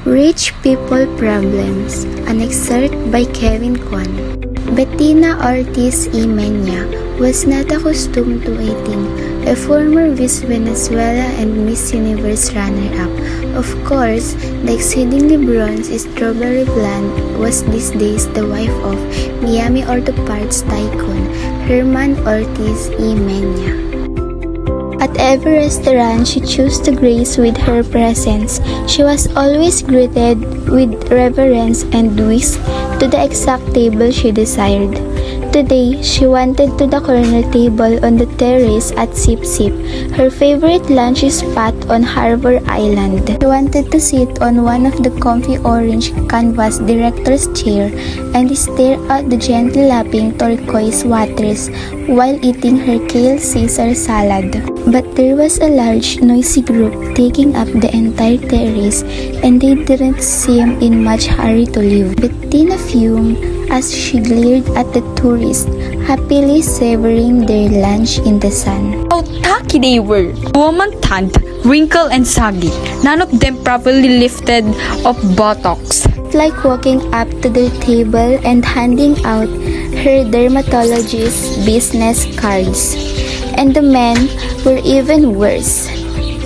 Rich People Problems, an excerpt by Kwan. Bettina Ortiz y Mena was not accustomed to eating, a former Miss Venezuela and Miss Universe runner-up. Of course, the exceedingly bronze Strawberry Blonde was these days the wife of Miami Auto Parts tycoon Herman Ortiz y Mena. At every restaurant she chose to grace with her presence, she was always greeted with reverence and whisked to the exact table she desired. Today, she wanted to the corner table on the terrace at Sip Sip, her favorite lunch spot on Harbor Island. She wanted to sit on one of the comfy orange canvas director's chair and stare at the gently lapping turquoise waters while eating her kale Caesar salad. But there was a large, noisy group taking up the entire terrace, and they didn't seem in much hurry to leave. Bettina fumed as she glared at the tourists, happily savoring their lunch in the sun. How tacky they were! Woman tanned, wrinkled and saggy, none of them properly lifted of buttocks. Like walking up to their table and handing out her dermatologist's business cards. And the men were even worse,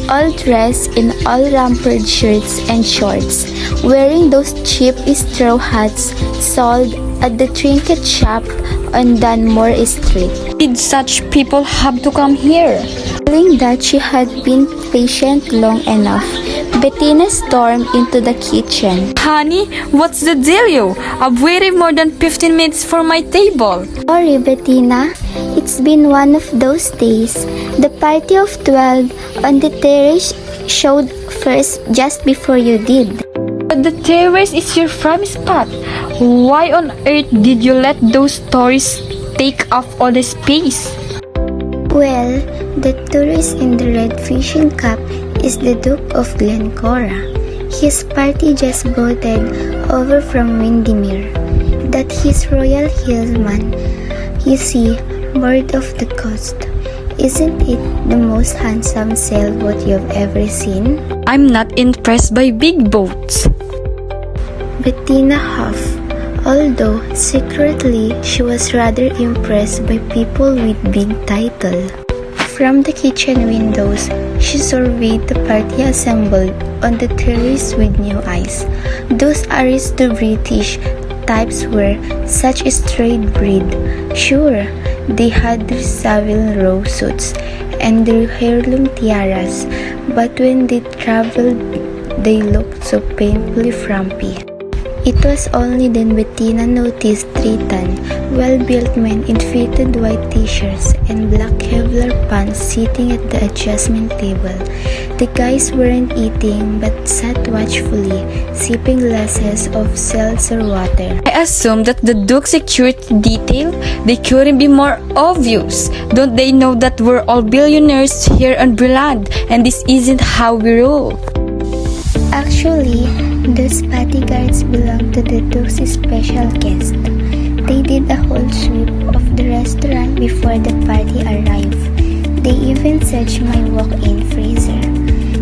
all dressed in all-rumpered shirts and shorts, wearing those cheap straw hats sold at the trinket shop on Dunmore Street. Did such people have to come here? Feeling that she had been patient long enough, Bettina stormed into the kitchen. Honey, what's the dealio? I've waited more than 15 minutes for my table. Sorry, Bettina. It's been one of those days. The party of 12 on the terrace showed first just before you did. But the terrace is your prime spot. Why on earth did you let those tourists take up all the space? Well, the tourist in the red fishing cap is the Duke of Glencora. His party just boated over from Windermere. That he's Royal Hillsman. You see, word of the coast. Isn't it the most handsome sailboat you've ever seen? I'm not impressed by big boats. Bettina huffed, although secretly she was rather impressed by people with big title. From the kitchen windows, she surveyed the party assembled on the terrace with new eyes. Those aristocratic types were such a straight breed. Sure, they had their Savile Row suits and their heirloom tiaras, but when they traveled, they looked so painfully frumpy. It was only then Bettina noticed three tan, well-built men in fitted white t-shirts and black Kevlar pants sitting at the adjustment table. The guys weren't eating but sat watchfully, sipping glasses of seltzer water. I assume that the Duke's security detail, they couldn't be more obvious. Don't they know that we're all billionaires here on Brilland and this isn't how we roll? Actually, those bodyguards belong to the Duke's special guest. They did a whole sweep of the restaurant before the party arrived. They even searched my walk-in freezer.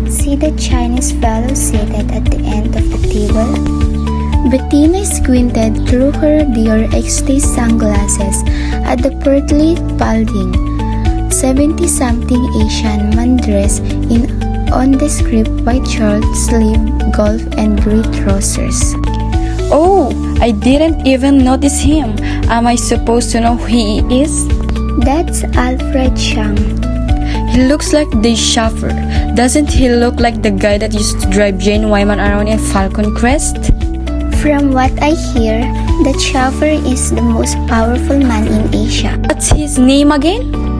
See the Chinese fellow seated at the end of the table? Bettina squinted through her Dior XT sunglasses at the portly, balding, 70-something Asian man dressed in nondescript white short sleeve golf and gray trousers. Oh, I didn't even notice him. Am I supposed to know who he is? That's Alfred Chang. He looks like the chauffeur. Doesn't he look like the guy that used to drive Jane Wyman around in Falcon Crest? From what I hear, the chauffeur is the most powerful man in Asia. What's his name again?